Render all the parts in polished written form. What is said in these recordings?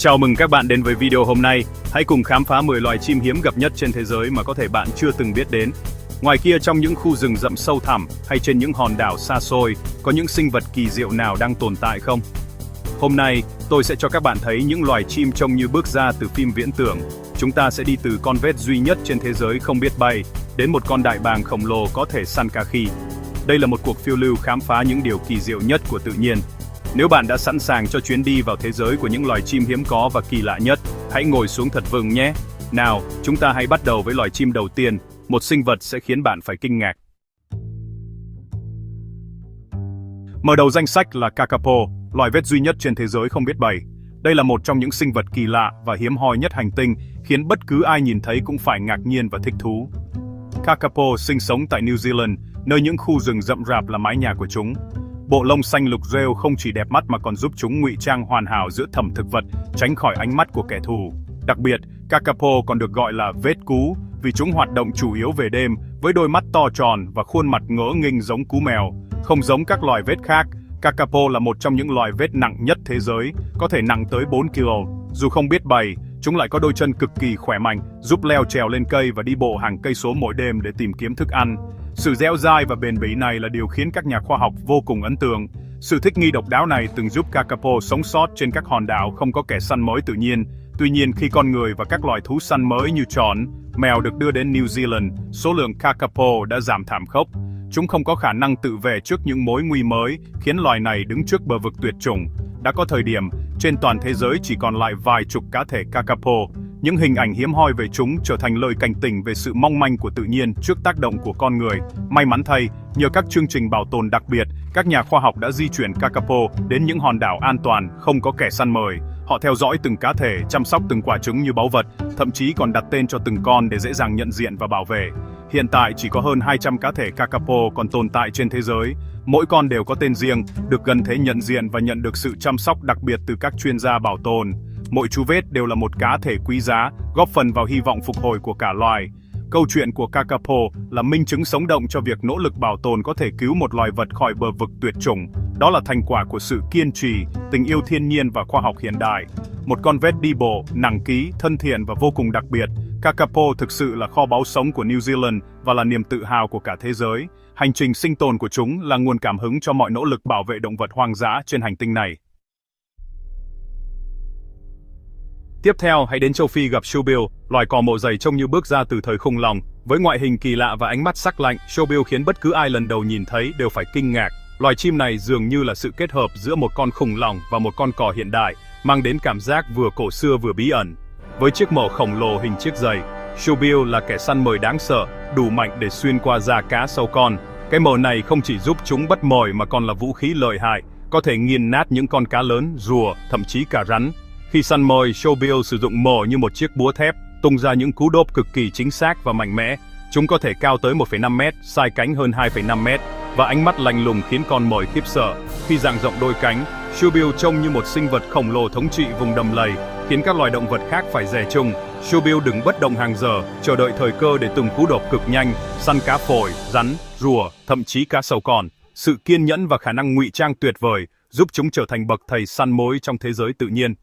Chào mừng các bạn đến với video hôm nay. Hãy cùng khám phá 10 loài chim hiếm gặp nhất trên thế giới mà có thể bạn chưa từng biết đến. Ngoài kia trong những khu rừng rậm sâu thẳm hay trên những hòn đảo xa xôi, có những sinh vật kỳ diệu nào đang tồn tại không? Hôm nay, tôi sẽ cho các bạn thấy những loài chim trông như bước ra từ phim viễn tưởng. Chúng ta sẽ đi từ con vét duy nhất trên thế giới không biết bay, đến một con đại bàng khổng lồ có thể săn cá khi. Đây là một cuộc phiêu lưu khám phá những điều kỳ diệu nhất của tự nhiên. Nếu bạn đã sẵn sàng cho chuyến đi vào thế giới của những loài chim hiếm có và kỳ lạ nhất, hãy ngồi xuống thật vững nhé. Nào, chúng ta hãy bắt đầu với loài chim đầu tiên, một sinh vật sẽ khiến bạn phải kinh ngạc. Mở đầu danh sách là kakapo, loài vét duy nhất trên thế giới không biết bay. Đây là một trong những sinh vật kỳ lạ và hiếm hoi nhất hành tinh, khiến bất cứ ai nhìn thấy cũng phải ngạc nhiên và thích thú. Kakapo sinh sống tại New Zealand, nơi những khu rừng rậm rạp là mái nhà của chúng. Bộ lông xanh lục rêu không chỉ đẹp mắt mà còn giúp chúng ngụy trang hoàn hảo giữa thẳm thực vật, tránh khỏi ánh mắt của kẻ thù. Đặc biệt, kakapo còn được gọi là vét cú vì chúng hoạt động chủ yếu về đêm với đôi mắt to tròn và khuôn mặt ngỡ nghênh giống cú mèo. Không giống các loài vét khác, kakapo là một trong những loài vét nặng nhất thế giới, có thể nặng tới 4 kg. Dù không biết bay, chúng lại có đôi chân cực kỳ khỏe mạnh, giúp leo trèo lên cây và đi bộ hàng cây số mỗi đêm để tìm kiếm thức ăn. Sự dẻo dai và bền bỉ này là điều khiến các nhà khoa học vô cùng ấn tượng. Sự thích nghi độc đáo này từng giúp kakapo sống sót trên các hòn đảo không có kẻ săn mồi tự nhiên. Tuy nhiên, khi con người và các loài thú săn mới như chó, mèo được đưa đến New Zealand, số lượng kakapo đã giảm thảm khốc. Chúng không có khả năng tự vệ trước những mối nguy mới, khiến loài này đứng trước bờ vực tuyệt chủng. Đã có thời điểm, trên toàn thế giới chỉ còn lại vài chục cá thể kakapo. Những hình ảnh hiếm hoi về chúng trở thành lời cảnh tỉnh về sự mong manh của tự nhiên trước tác động của con người. May mắn thay, nhờ các chương trình bảo tồn đặc biệt, các nhà khoa học đã di chuyển kakapo đến những hòn đảo an toàn, không có kẻ săn mồi. Họ theo dõi từng cá thể, chăm sóc từng quả trứng như báu vật, thậm chí còn đặt tên cho từng con để dễ dàng nhận diện và bảo vệ. Hiện tại chỉ có hơn 200 cá thể kakapo còn tồn tại trên thế giới. Mỗi con đều có tên riêng, được gần thế nhận diện và nhận được sự chăm sóc đặc biệt từ các chuyên gia bảo tồn. Mỗi chú vết đều là một cá thể quý giá, góp phần vào hy vọng phục hồi của cả loài. Câu chuyện của kakapo là minh chứng sống động cho việc nỗ lực bảo tồn có thể cứu một loài vật khỏi bờ vực tuyệt chủng. Đó là thành quả của sự kiên trì, tình yêu thiên nhiên và khoa học hiện đại. Một con vét đi bộ, nặng ký, thân thiện và vô cùng đặc biệt, kakapo thực sự là kho báu sống của New Zealand và là niềm tự hào của cả thế giới. Hành trình sinh tồn của chúng là nguồn cảm hứng cho mọi nỗ lực bảo vệ động vật hoang dã trên hành tinh này. Tiếp theo, hãy đến châu Phi gặp shoebill, loài cò mộ dày trông như bước ra từ thời khủng long. Với ngoại hình kỳ lạ và ánh mắt sắc lạnh, shoebill khiến bất cứ ai lần đầu nhìn thấy đều phải kinh ngạc. Loài chim này dường như là sự kết hợp giữa một con khủng long và một con cò hiện đại, mang đến cảm giác vừa cổ xưa vừa bí ẩn. Với chiếc mỏ khổng lồ hình chiếc giày, shoebill là kẻ săn mồi đáng sợ, đủ mạnh để xuyên qua da cá sâu con. Cái mỏ này không chỉ giúp chúng bắt mồi mà còn là vũ khí lợi hại, có thể nghiền nát những con cá lớn, rùa, thậm chí cả rắn. Khi săn mồi, shoebill sử dụng mỏ như một chiếc búa thép, tung ra những cú đốp cực kỳ chính xác và mạnh mẽ. Chúng có thể cao tới 1,5 mét, sai cánh hơn 2,5 mét, và ánh mắt lạnh lùng khiến con mồi khiếp sợ. Khi dang rộng đôi cánh, shoebill trông như một sinh vật khổng lồ thống trị vùng đầm lầy, khiến các loài động vật khác phải dè chừng. Shoebill đứng bất động hàng giờ, chờ đợi thời cơ để từng cú độp cực nhanh, săn cá phổi, rắn, rùa, thậm chí cá sấu con. Sự kiên nhẫn và khả năng ngụy trang tuyệt vời giúp chúng trở thành bậc thầy săn mồi trong thế giới tự nhiên.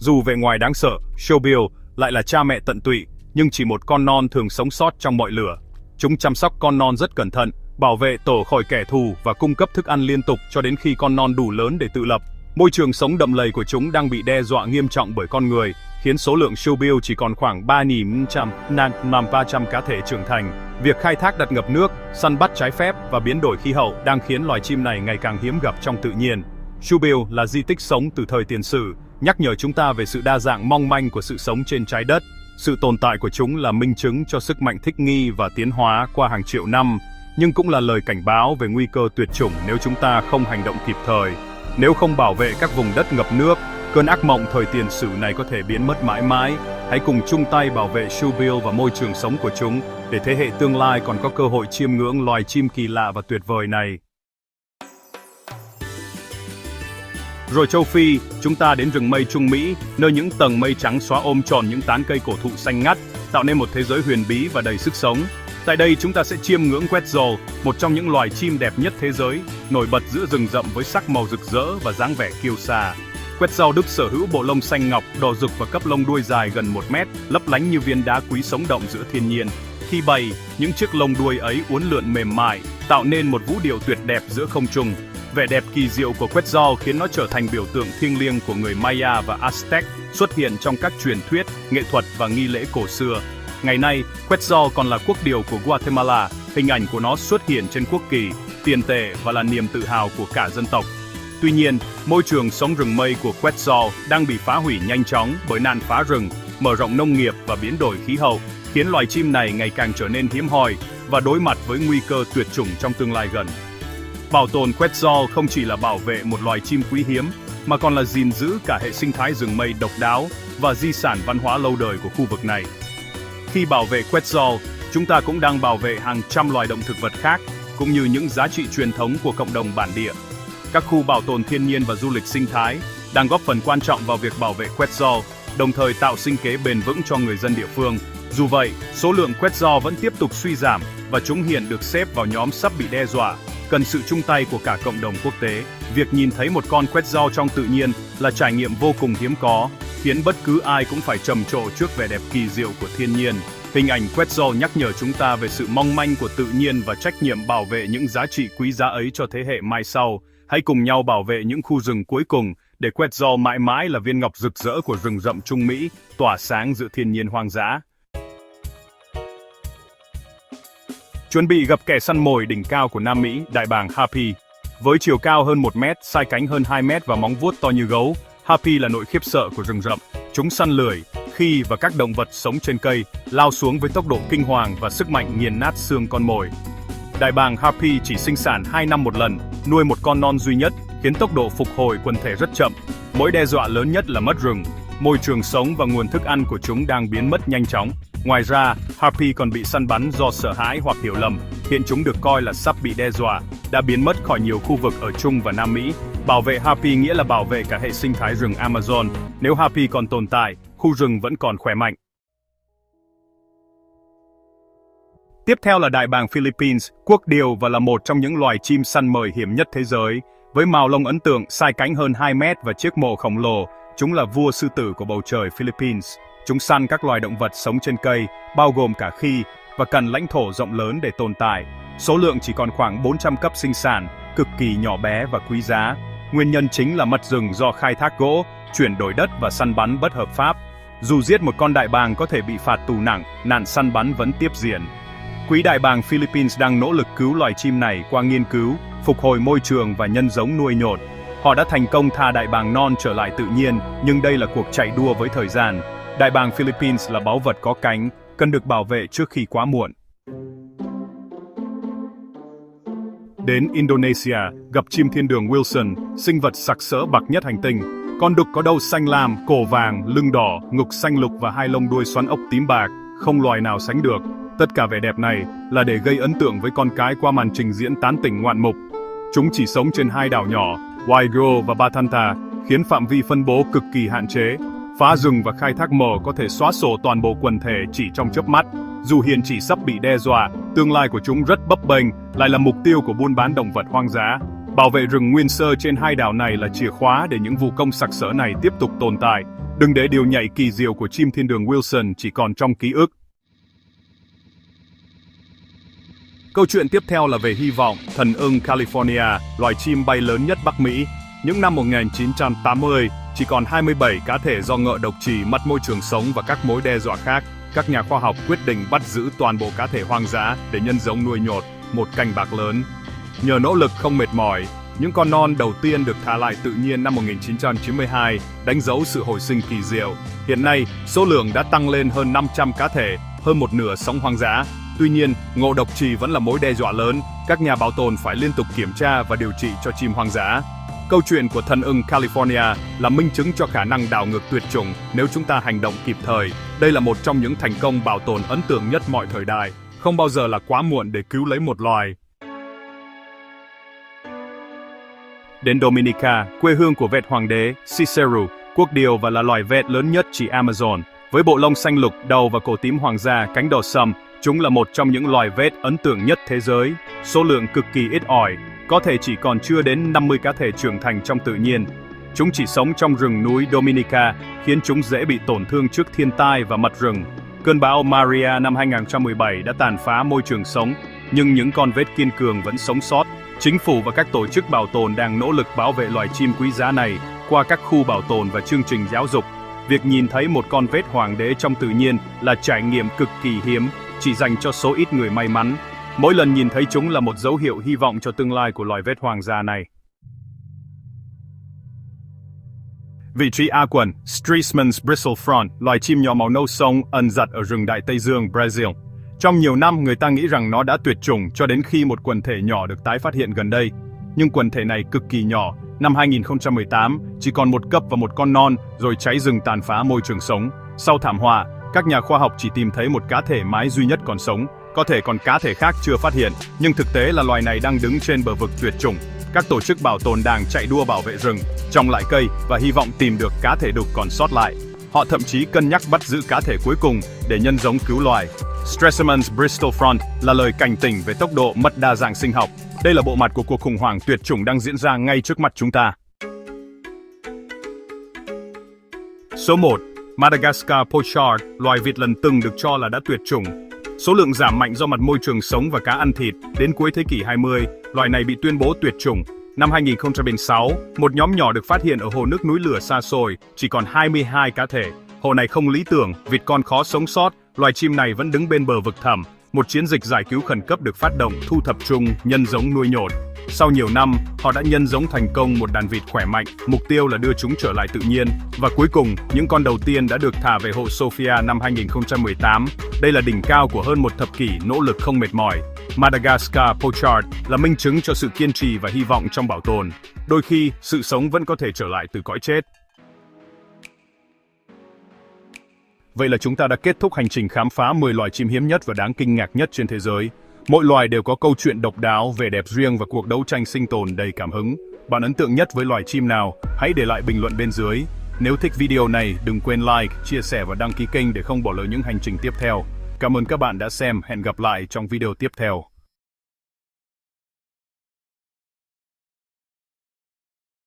Dù vẻ ngoài đáng sợ, shoebill lại là cha mẹ tận tụy, nhưng chỉ một con non thường sống sót trong mọi lửa. Chúng chăm sóc con non rất cẩn thận, bảo vệ tổ khỏi kẻ thù và cung cấp thức ăn liên tục cho đến khi con non đủ lớn để tự lập. Môi trường sống đầm lầy của chúng đang bị đe dọa nghiêm trọng bởi con người, khiến số lượng shoebill chỉ còn khoảng 3.300 cá thể trưởng thành. Việc khai thác đặt ngập nước, săn bắt trái phép và biến đổi khí hậu đang khiến loài chim này ngày càng hiếm gặp trong tự nhiên. Shoebill là di tích sống từ thời tiền sử, nhắc nhở chúng ta về sự đa dạng mong manh của sự sống trên trái đất. Sự tồn tại của chúng là minh chứng cho sức mạnh thích nghi và tiến hóa qua hàng triệu năm, nhưng cũng là lời cảnh báo về nguy cơ tuyệt chủng nếu chúng ta không hành động kịp thời. Nếu không bảo vệ các vùng đất ngập nước, cơn ác mộng thời tiền sử này có thể biến mất mãi mãi. Hãy cùng chung tay bảo vệ shoebill và môi trường sống của chúng, để thế hệ tương lai còn có cơ hội chiêm ngưỡng loài chim kỳ lạ và tuyệt vời này. Rồi châu Phi, chúng ta đến rừng mây Trung Mỹ, nơi những tầng mây trắng xóa ôm tròn những tán cây cổ thụ xanh ngắt, tạo nên một thế giới huyền bí và đầy sức sống. Tại đây chúng ta sẽ chiêm ngưỡng quetzal, một trong những loài chim đẹp nhất thế giới, nổi bật giữa rừng rậm với sắc màu rực rỡ và dáng vẻ kiêu sa. Quetzal Đức sở hữu bộ lông xanh ngọc, đỏ rực và cấp lông đuôi dài gần 1 mét, lấp lánh như viên đá quý sống động giữa thiên nhiên. Khi bay, những chiếc lông đuôi ấy uốn lượn mềm mại, tạo nên một vũ điệu tuyệt đẹp giữa không trung. Vẻ đẹp kỳ diệu của Quetzal khiến nó trở thành biểu tượng thiêng liêng của người Maya và Aztec, xuất hiện trong các truyền thuyết, nghệ thuật và nghi lễ cổ xưa. Ngày nay, Quetzal còn là quốc điểu của Guatemala, hình ảnh của nó xuất hiện trên quốc kỳ, tiền tệ và là niềm tự hào của cả dân tộc. Tuy nhiên, môi trường sống rừng mây của Quetzal đang bị phá hủy nhanh chóng bởi nạn phá rừng, mở rộng nông nghiệp và biến đổi khí hậu, khiến loài chim này ngày càng trở nên hiếm hoi và đối mặt với nguy cơ tuyệt chủng trong tương lai gần. Bảo tồn Quetzal không chỉ là bảo vệ một loài chim quý hiếm, mà còn là gìn giữ cả hệ sinh thái rừng mây độc đáo và di sản văn hóa lâu đời của khu vực này. Khi bảo vệ Quetzal, chúng ta cũng đang bảo vệ hàng trăm loài động thực vật khác, cũng như những giá trị truyền thống của cộng đồng bản địa. Các khu bảo tồn thiên nhiên và du lịch sinh thái đang góp phần quan trọng vào việc bảo vệ Quetzal, đồng thời tạo sinh kế bền vững cho người dân địa phương. Dù vậy, số lượng Quetzal vẫn tiếp tục suy giảm và chúng hiện được xếp vào nhóm sắp bị đe dọa, cần sự chung tay của cả cộng đồng quốc tế. Việc nhìn thấy một con Quetzal trong tự nhiên là trải nghiệm vô cùng hiếm có, khiến bất cứ ai cũng phải trầm trồ trước vẻ đẹp kỳ diệu của thiên nhiên. Hình ảnh Quetzal nhắc nhở chúng ta về sự mong manh của tự nhiên và trách nhiệm bảo vệ những giá trị quý giá ấy cho thế hệ mai sau. Hãy cùng nhau bảo vệ những khu rừng cuối cùng để Quetzal mãi mãi là viên ngọc rực rỡ của rừng rậm Trung Mỹ, tỏa sáng giữa thiên nhiên hoang dã. Chuẩn bị gặp kẻ săn mồi đỉnh cao của Nam Mỹ, đại bàng Harpy. Với chiều cao hơn 1 mét, sai cánh hơn 2 mét và móng vuốt to như gấu, Harpy là nỗi khiếp sợ của rừng rậm. Chúng săn lười, khi và các động vật sống trên cây, lao xuống với tốc độ kinh hoàng và sức mạnh nghiền nát xương con mồi. Đại bàng Harpy chỉ sinh sản 2 năm một lần, nuôi một con non duy nhất, khiến tốc độ phục hồi quần thể rất chậm. Mối đe dọa lớn nhất là mất rừng. Môi trường sống và nguồn thức ăn của chúng đang biến mất nhanh chóng. Ngoài ra, Harpy còn bị săn bắn do sợ hãi hoặc hiểu lầm. Hiện chúng được coi là sắp bị đe dọa, đã biến mất khỏi nhiều khu vực ở Trung và Nam Mỹ. Bảo vệ Harpy nghĩa là bảo vệ cả hệ sinh thái rừng Amazon. Nếu Harpy còn tồn tại, khu rừng vẫn còn khỏe mạnh. Tiếp theo là đại bàng Philippines, quốc điểu và là một trong những loài chim săn mồi hiếm nhất thế giới. Với mào lông ấn tượng, sai cánh hơn 2 mét và chiếc mộ khổng lồ, chúng là vua sư tử của bầu trời Philippines. Chúng săn các loài động vật sống trên cây, bao gồm cả khi, và cần lãnh thổ rộng lớn để tồn tại. Số lượng chỉ còn khoảng 400 cấp sinh sản, cực kỳ nhỏ bé và quý giá. Nguyên nhân chính là mất rừng do khai thác gỗ, chuyển đổi đất và săn bắn bất hợp pháp. Dù giết một con đại bàng có thể bị phạt tù nặng, nạn săn bắn vẫn tiếp diễn. Quý đại bàng Philippines đang nỗ lực cứu loài chim này qua nghiên cứu, phục hồi môi trường và nhân giống nuôi nhốt. Họ đã thành công thả đại bàng non trở lại tự nhiên, nhưng đây là cuộc chạy đua với thời gian. Đại bàng Philippines là báu vật có cánh, cần được bảo vệ trước khi quá muộn. Đến Indonesia, gặp chim thiên đường Wilson, sinh vật sặc sỡ bậc nhất hành tinh. Con đực có đầu xanh lam, cổ vàng, lưng đỏ, ngực xanh lục và hai lông đuôi xoắn ốc tím bạc, không loài nào sánh được. Tất cả vẻ đẹp này là để gây ấn tượng với con cái qua màn trình diễn tán tỉnh ngoạn mục. Chúng chỉ sống trên 2 đảo nhỏ, Waigeo và Batanta, khiến phạm vi phân bố cực kỳ hạn chế. Phá rừng và khai thác mỏ có thể xóa sổ toàn bộ quần thể chỉ trong chớp mắt. Dù hiện chỉ sắp bị đe dọa, tương lai của chúng rất bấp bênh, lại là mục tiêu của buôn bán động vật hoang dã. Bảo vệ rừng nguyên sơ trên 2 đảo này là chìa khóa để những vụ công sặc sỡ này tiếp tục tồn tại. Đừng để điều nhảy kỳ diệu của chim thiên đường Wilson chỉ còn trong ký ức. Câu chuyện tiếp theo là về hy vọng, thần ưng California, loài chim bay lớn nhất Bắc Mỹ. Những năm 1980, chỉ còn 27 cá thể do ngợ độc trì mất môi trường sống và các mối đe dọa khác. Các nhà khoa học quyết định bắt giữ toàn bộ cá thể hoang dã để nhân giống nuôi nhốt, một canh bạc lớn. Nhờ nỗ lực không mệt mỏi, những con non đầu tiên được thả lại tự nhiên năm 1992, đánh dấu sự hồi sinh kỳ diệu. Hiện nay, số lượng đã tăng lên hơn 500 cá thể, hơn một nửa sống hoang dã. Tuy nhiên, ngộ độc trì vẫn là mối đe dọa lớn, các nhà bảo tồn phải liên tục kiểm tra và điều trị cho chim hoang dã. Câu chuyện của thần ưng California là minh chứng cho khả năng đảo ngược tuyệt chủng nếu chúng ta hành động kịp thời. Đây là một trong những thành công bảo tồn ấn tượng nhất mọi thời đại. Không bao giờ là quá muộn để cứu lấy một loài. Đến Dominica, quê hương của vẹt hoàng đế, Cicero, quốc điểu và là loài vẹt lớn nhất chỉ Amazon. Với bộ lông xanh lục, đầu và cổ tím hoàng gia, cánh đỏ sậm, chúng là một trong những loài vẹt ấn tượng nhất thế giới. Số lượng cực kỳ ít ỏi, có thể chỉ còn chưa đến 50 cá thể trưởng thành trong tự nhiên. Chúng chỉ sống trong rừng núi Dominica, khiến chúng dễ bị tổn thương trước thiên tai và mất rừng. Cơn bão Maria năm 2017 đã tàn phá môi trường sống, nhưng những con vết kiên cường vẫn sống sót. Chính phủ và các tổ chức bảo tồn đang nỗ lực bảo vệ loài chim quý giá này qua các khu bảo tồn và chương trình giáo dục. Việc nhìn thấy một con vết hoàng đế trong tự nhiên là trải nghiệm cực kỳ hiếm, chỉ dành cho số ít người may mắn. Mỗi lần nhìn thấy chúng là một dấu hiệu hy vọng cho tương lai của loài vết hoàng gia này. Vị trí A quần, Streseman's Bristlefront, loài chim nhỏ màu nâu sông ẩn giật ở rừng Đại Tây Dương, Brazil. Trong nhiều năm, người ta nghĩ rằng nó đã tuyệt chủng cho đến khi một quần thể nhỏ được tái phát hiện gần đây. Nhưng quần thể này cực kỳ nhỏ, năm 2018, chỉ còn một cấp và một con non, rồi cháy rừng tàn phá môi trường sống. Sau thảm họa, các nhà khoa học chỉ tìm thấy một cá thể mái duy nhất còn sống, có thể còn cá thể khác chưa phát hiện, nhưng thực tế là loài này đang đứng trên bờ vực tuyệt chủng. Các tổ chức bảo tồn đang chạy đua bảo vệ rừng, trồng lại cây và hy vọng tìm được cá thể đục còn sót lại. Họ thậm chí cân nhắc bắt giữ cá thể cuối cùng để nhân giống cứu loài. Streseman's Bristlefront là lời cảnh tỉnh về tốc độ mất đa dạng sinh học. Đây là bộ mặt của cuộc khủng hoảng tuyệt chủng đang diễn ra ngay trước mặt chúng ta. Số 1. Madagascar pochard, loài vịt lần từng được cho là đã tuyệt chủng. Số lượng giảm mạnh do mặt môi trường sống và cá ăn thịt. Đến cuối thế kỷ 20, loài này bị tuyên bố tuyệt chủng. Năm 2006, một nhóm nhỏ được phát hiện ở hồ nước núi lửa xa xôi, chỉ còn 22 cá thể. Hồ này không lý tưởng, vịt con khó sống sót, loài chim này vẫn đứng bên bờ vực thẳm. Một chiến dịch giải cứu khẩn cấp được phát động, thu thập chung, nhân giống nuôi nhốt. Sau nhiều năm, họ đã nhân giống thành công một đàn vịt khỏe mạnh, mục tiêu là đưa chúng trở lại tự nhiên. Và cuối cùng, những con đầu tiên đã được thả về hồ Sofia năm 2018. Đây là đỉnh cao của hơn một thập kỷ nỗ lực không mệt mỏi. Madagascar pochard là minh chứng cho sự kiên trì và hy vọng trong bảo tồn. Đôi khi, sự sống vẫn có thể trở lại từ cõi chết. Vậy là chúng ta đã kết thúc hành trình khám phá 10 loài chim hiếm nhất và đáng kinh ngạc nhất trên thế giới. Mỗi loài đều có câu chuyện độc đáo, vẻ đẹp riêng và cuộc đấu tranh sinh tồn đầy cảm hứng. Bạn ấn tượng nhất với loài chim nào? Hãy để lại bình luận bên dưới. Nếu thích video này, đừng quên like, chia sẻ và đăng ký kênh để không bỏ lỡ những hành trình tiếp theo. Cảm ơn các bạn đã xem, hẹn gặp lại trong video tiếp theo.